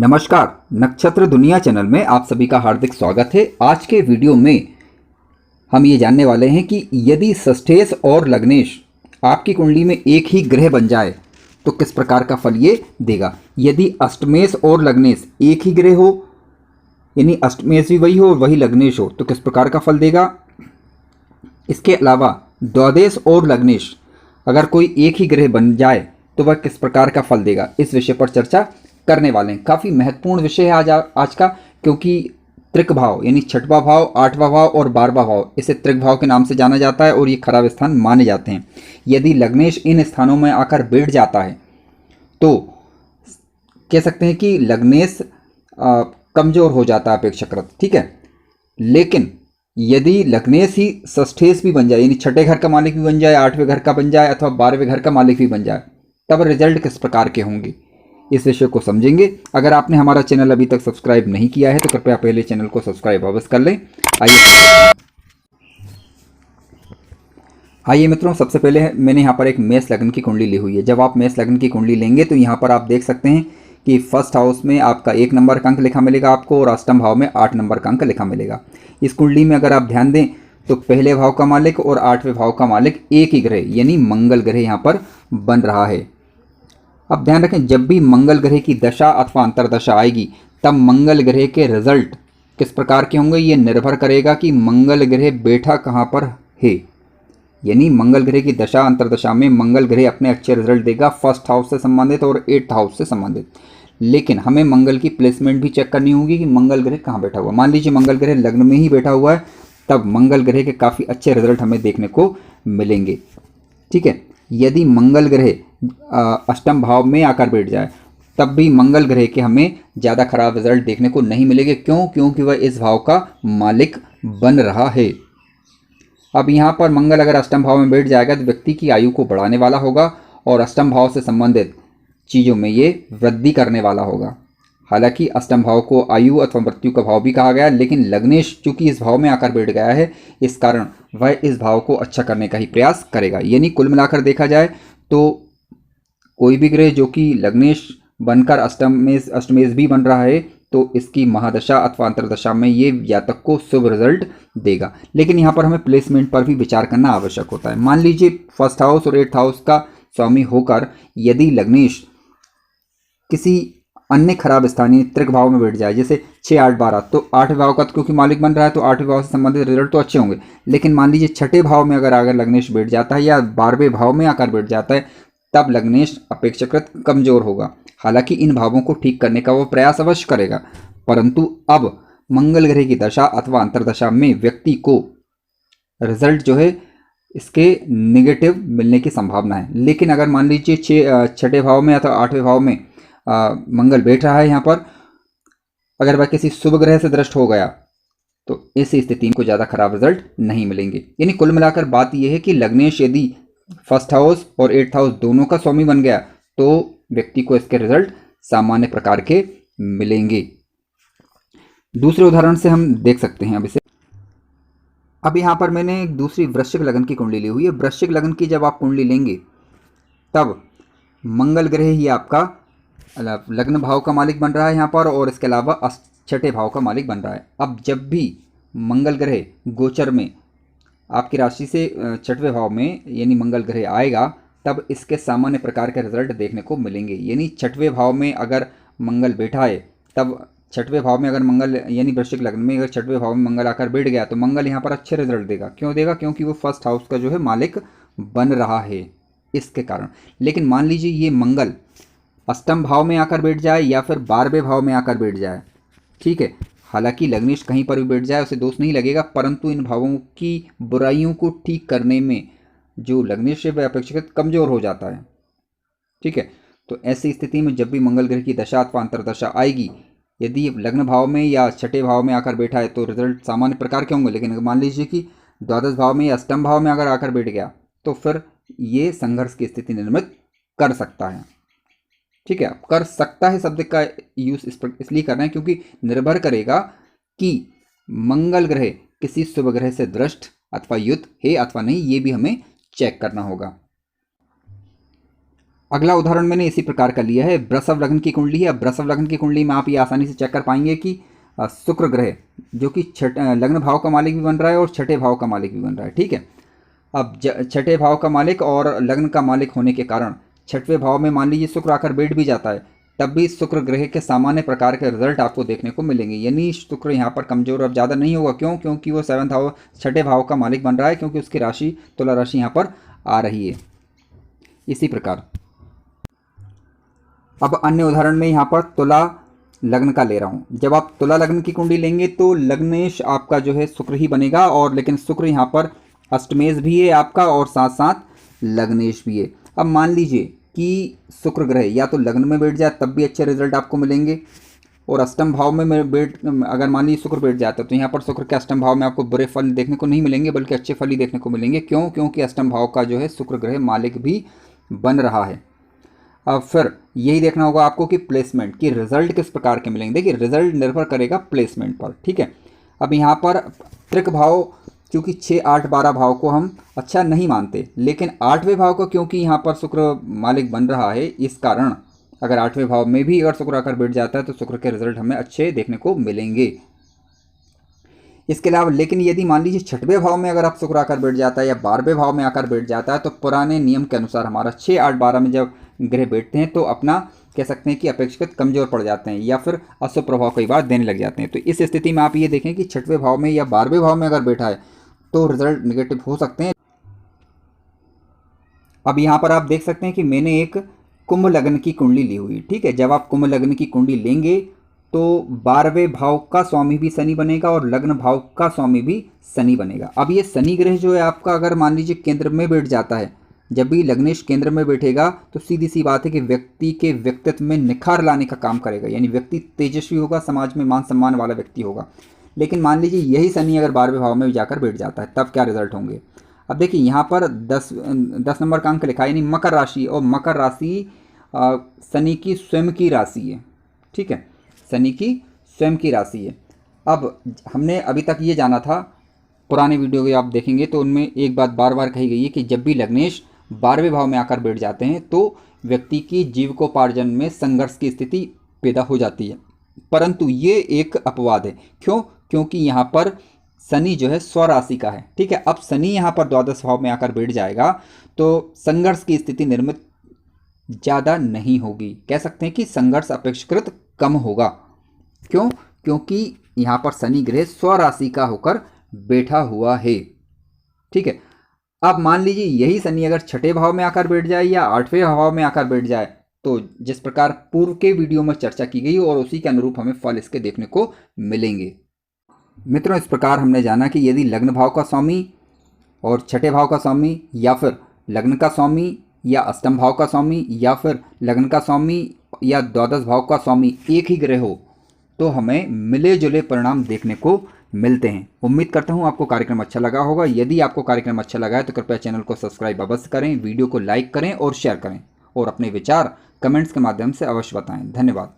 नमस्कार, नक्षत्र दुनिया चैनल में आप सभी का हार्दिक स्वागत है। आज के वीडियो में हम ये जानने वाले हैं कि यदि षष्ठेश और लग्नेश आपकी कुंडली में एक ही ग्रह बन जाए तो किस प्रकार का फल ये देगा। यदि अष्टमेश और लग्नेश एक ही ग्रह हो, यानी अष्टमेश भी वही हो और वही लग्नेश हो, तो किस प्रकार का फल देगा। इसके अलावा द्वादश और लग्नेश अगर कोई एक ही ग्रह बन जाए तो वह किस प्रकार का फल देगा, इस विषय पर चर्चा करने वाले हैं। काफ़ी महत्वपूर्ण विषय है आज का, क्योंकि त्रिक भाव यानी छठवां भाव, आठवां भाव और 12वां भाव, इसे त्रिक भाव के नाम से जाना जाता है और ये खराब स्थान माने जाते हैं। यदि लग्नेश इन स्थानों में आकर बैठ जाता है तो कह सकते हैं कि लग्नेश कमजोर हो जाता है अपेक्षाकृत, ठीक है। लेकिन यदि लग्नेश ही षष्ठेश भी बन जाए, यानी छठे घर का मालिक भी बन जाए, आठवें घर का बन जाए अथवा 12वें घर का मालिक भी बन जाए, तब रिजल्ट किस प्रकार के होंगे, इस विषय को समझेंगे। अगर आपने हमारा चैनल अभी तक सब्सक्राइब नहीं किया है तो कृपया पहले चैनल को सब्सक्राइब अवश्य कर लें। आइए मित्रों, सबसे पहले मैंने यहाँ पर एक मेष लग्न की कुंडली ली हुई है। जब आप मेष लग्न की कुंडली लेंगे तो यहाँ पर आप देख सकते हैं कि फर्स्ट हाउस में आपका 1 नंबर का अंक लिखा मिलेगा आपको और अष्टम भाव में 8 नंबर का अंक लिखा मिलेगा। इस कुंडली में अगर आप ध्यान दें तो पहले भाव का मालिक और 8वें भाव का मालिक एक ही ग्रह यानी मंगल ग्रह यहाँ पर बन रहा है। अब ध्यान रखें, जब भी मंगल ग्रह की दशा अथवा अंतरदशा आएगी तब मंगल ग्रह के रिजल्ट किस प्रकार के होंगे, ये निर्भर करेगा कि मंगल ग्रह बैठा कहाँ पर है। यानी मंगल ग्रह की दशा अंतरदशा में मंगल ग्रह अपने अच्छे रिजल्ट देगा फर्स्ट हाउस से संबंधित और 8th हाउस से संबंधित। लेकिन हमें मंगल की प्लेसमेंट भी चेक करनी होगी कि मंगल ग्रह कहाँ बैठा हुआ। मान लीजिए मंगल ग्रह लग्न में ही बैठा हुआ है, तब मंगल ग्रह के काफ़ी अच्छे रिजल्ट हमें देखने को मिलेंगे, ठीक है। यदि मंगल ग्रह अष्टम भाव में आकर बैठ जाए तब भी मंगल ग्रह के हमें ज़्यादा खराब रिजल्ट देखने को नहीं मिलेंगे। क्यों? क्योंकि वह इस भाव का मालिक बन रहा है। अब यहाँ पर मंगल अगर अष्टम भाव में बैठ जाएगा तो व्यक्ति की आयु को बढ़ाने वाला होगा और अष्टम भाव से संबंधित चीज़ों में ये वृद्धि करने वाला होगा। हालांकि अष्टम भाव को आयु अथवा मृत्यु का भाव भी कहा गया है, लेकिन लग्नेश चूंकि इस भाव में आकर बैठ गया है, इस कारण वह इस भाव को अच्छा करने का ही प्रयास करेगा। यानी कुल मिलाकर देखा जाए तो कोई भी ग्रह जो कि लग्नेश बनकर अष्टमेश भी बन रहा है तो इसकी महादशा अथवा अंतरदशा में ये जातक को शुभ रिजल्ट देगा। लेकिन यहाँ पर हमें प्लेसमेंट पर भी विचार करना आवश्यक होता है। मान लीजिए फर्स्ट हाउस और 8th हाउस का स्वामी होकर यदि लग्नेश किसी अन्य खराब स्थानीय त्रिक भाव में बैठ जाए, जैसे 6, 8, 12, तो 8वें भाव का क्योंकि मालिक बन रहा है तो 8वें भाव से संबंधित रिजल्ट तो अच्छे होंगे। लेकिन मान लीजिए छठे भाव में अगर लग्नेश बैठ जाता है या 12वें भाव में आकर बैठ जाता है, तब लग्नेश अपेक्षाकृत कमजोर होगा। हालांकि इन भावों को ठीक करने का वो प्रयास अवश्य करेगा, परंतु अब मंगल ग्रह की दशा अथवा अंतरदशा में व्यक्ति को रिजल्ट जो है इसके नेगेटिव मिलने की संभावना है। लेकिन अगर मान लीजिए छठे भाव में अथवा 8वें भाव में मंगल बैठ रहा है, यहाँ पर अगर वह किसी शुभ ग्रह से दृष्ट हो गया तो इस स्थिति में को ज़्यादा खराब रिजल्ट नहीं मिलेंगे। यानी कुल मिलाकर बात यह है कि लग्नेश यदि फर्स्ट हाउस और 8th हाउस दोनों का स्वामी बन गया तो व्यक्ति को इसके रिजल्ट सामान्य प्रकार के मिलेंगे। दूसरे उदाहरण से हम देख सकते हैं अब यहाँ पर मैंने एक दूसरी वृश्चिक लग्न की कुंडली ली हुई है। वृश्चिक लग्न की जब आप कुंडली लेंगे तब मंगल ग्रह ही आपका लग्न भाव का मालिक बन रहा है यहाँ पर और इसके अलावा छठे भाव का मालिक बन रहा है। अब जब भी मंगल ग्रह गोचर में आपकी राशि से छठवें भाव में यानी मंगल ग्रह आएगा तब इसके सामान्य प्रकार के रिजल्ट देखने को मिलेंगे। यानी छठवें भाव में अगर मंगल बैठा है तब छठवें भाव में अगर मंगल यानी वृश्चिक लग्न में अगर छठवें भाव में मंगल आकर बैठ गया तो मंगल यहाँ पर अच्छे रिजल्ट देगा। क्यों देगा? क्योंकि वो फर्स्ट हाउस का जो है मालिक बन रहा है, इसके कारण। लेकिन मान लीजिए ये मंगल अष्टम भाव में आकर बैठ जाए या फिर 12वें भाव में आकर बैठ जाए, ठीक है। हालांकि लग्नेश कहीं पर भी बैठ जाए उसे दोष नहीं लगेगा, परंतु इन भावों की बुराइयों को ठीक करने में जो लग्नेश है वह अपेक्षाकृत कमजोर हो जाता है, ठीक है। तो ऐसी स्थिति में जब भी मंगल ग्रह की दशा अथवा अंतरदशा आएगी, यदि लग्न भाव में या छठे भाव में आकर बैठा है तो रिजल्ट सामान्य प्रकार के होंगे। लेकिन मान लीजिए कि द्वादश भाव में या अष्टम भाव में अगर आकर बैठ गया तो फिर ये संघर्ष की स्थिति निर्मित कर सकता है, ठीक है। कर सकता है शब्द का यूज इसलिए कर रहे हैं क्योंकि निर्भर करेगा कि मंगल ग्रह किसी शुभ ग्रह से दृष्ट अथवा युक्त है अथवा नहीं, ये भी हमें चेक करना होगा। अगला उदाहरण मैंने इसी प्रकार का लिया है। वृषभ लग्न की कुंडली है। वृषभ लग्न की कुंडली में आप ये आसानी से चेक कर पाएंगे कि शुक्र ग्रह जो कि लग्न भाव का मालिक भी बन रहा है और छठे भाव का मालिक भी बन रहा है। ठीक है, अब छठे भाव का मालिक और लग्न का मालिक होने के कारण छठवें भाव में मान लीजिए शुक्र आकर बैठ भी जाता है, तब भी शुक्र ग्रह के सामान्य प्रकार के रिजल्ट आपको देखने को मिलेंगे। यानी शुक्र यहाँ पर कमजोर अब ज़्यादा नहीं होगा। क्यों? क्योंकि वो सेवंथ हाउस छठे भाव का मालिक बन रहा है, क्योंकि उसकी राशि तुला राशि यहाँ पर आ रही है। इसी प्रकार अब अन्य उदाहरण में यहाँ पर तुला लग्न का ले रहा हूँ। जब आप तुला लग्न की कुंडली लेंगे तो लग्नेश आपका जो है शुक्र ही बनेगा, और लेकिन शुक्र यहाँ पर अष्टमेश भी है आपका और साथ साथ लग्नेश भी है। अब मान लीजिए कि शुक्र ग्रह या तो लग्न में बैठ जाए तब भी अच्छे रिजल्ट आपको मिलेंगे, और अष्टम भाव में अगर मान लीजिए शुक्र बैठ जाता है तो यहाँ पर शुक्र के अष्टम भाव में आपको बुरे फल देखने को नहीं मिलेंगे, बल्कि अच्छे फल ही देखने को मिलेंगे। क्यों? क्योंकि अष्टम भाव का जो है शुक्र ग्रह मालिक भी बन रहा है। अब फिर यही देखना होगा आपको कि प्लेसमेंट की रिजल्ट किस प्रकार के मिलेंगे। देखिए, रिजल्ट निर्भर करेगा प्लेसमेंट पर। ठीक है, अब यहाँ पर त्रिक भाव क्योंकि 6, 8, 12 भाव को हम अच्छा नहीं मानते, लेकिन 8वें भाव को क्योंकि यहाँ पर शुक्र मालिक बन रहा है, इस कारण अगर 8वें भाव में भी अगर शुक्र आकर बैठ जाता है तो शुक्र के रिजल्ट हमें अच्छे देखने को मिलेंगे। इसके अलावा लेकिन यदि मान लीजिए 6वें भाव में अगर आप शुक्र आकर बैठ जाता है या 12वें भाव में आकर बैठ जाता है, तो पुराने नियम के अनुसार हमारा 6, 8, 12 में जब ग्रह बैठते हैं तो अपना कह सकते हैं कि अपेक्षाकृत कमजोर पड़ जाते हैं या फिर अशुभ प्रभाव कई बार देने लग जाते हैं। तो इस स्थिति में आप ये देखें कि 6वें भाव में या 12वें भाव में अगर बैठा है तो रिजल्ट निगेटिव हो सकते हैं। अब यहाँ पर आप देख सकते हैं कि मैंने एक कुंभ लग्न की कुंडली ली हुई। ठीक है, जब आप कुंभ लग्न की कुंडली लेंगे तो 12वें भाव का स्वामी भी शनि बनेगा और लग्न भाव का स्वामी भी शनि बनेगा। अब ये शनि ग्रह जो है आपका अगर मान लीजिए केंद्र में बैठ जाता है, जब भी लग्नेश केंद्र में बैठेगा तो सीधी सी बात है कि व्यक्ति के व्यक्तित्व में निखार लाने का काम करेगा, यानी व्यक्ति तेजस्वी होगा, समाज में मान सम्मान वाला व्यक्ति होगा। लेकिन मान लीजिए यही शनि अगर 12वें भाव में जाकर बैठ जाता है, तब क्या रिजल्ट होंगे। अब देखिए यहाँ पर 10 नंबर का अंक लिखा है, यानी मकर राशि, और मकर राशि शनि की स्वयं की राशि है। ठीक है, शनि की स्वयं की राशि है। अब हमने अभी तक ये जाना था, पुराने वीडियो को आप देखेंगे तो उनमें एक बात बार बार कही गई है कि जब भी लग्नेश 12वें भाव में आकर बैठ जाते हैं तो व्यक्ति की जीविकोपार्जन में संघर्ष की स्थिति पैदा हो जाती है। परंतु ये एक अपवाद है। क्यों? क्योंकि यहाँ पर शनि जो है स्वराशि का है। ठीक है, अब शनि यहाँ पर द्वादश भाव में आकर बैठ जाएगा तो संघर्ष की स्थिति निर्मित ज़्यादा नहीं होगी। कह सकते हैं कि संघर्ष अपेक्षाकृत कम होगा। क्यों? क्योंकि यहाँ पर शनि ग्रह स्वराशि का होकर बैठा हुआ है। ठीक है, अब मान लीजिए यही शनि अगर छठे भाव में आकर बैठ जाए या 8वें भाव में आकर बैठ जाए, तो जिस प्रकार पूर्व के वीडियो में चर्चा की गई और उसी के अनुरूप हमें फल इसके देखने को मिलेंगे। मित्रों, इस प्रकार हमने जाना कि यदि लग्न भाव का स्वामी और छठे भाव का स्वामी या फिर लग्न का स्वामी या अष्टम भाव का स्वामी या फिर लग्न का स्वामी या द्वादश भाव का स्वामी एक ही ग्रह हो तो हमें मिले जुले परिणाम देखने को मिलते हैं। उम्मीद करता हूं आपको कार्यक्रम अच्छा लगा होगा। यदि आपको कार्यक्रम अच्छा लगा है तो कृपया चैनल को सब्सक्राइब अवश्य करें, वीडियो को लाइक करें और शेयर करें, और अपने विचार कमेंट्स के माध्यम से अवश्य बताएं। धन्यवाद।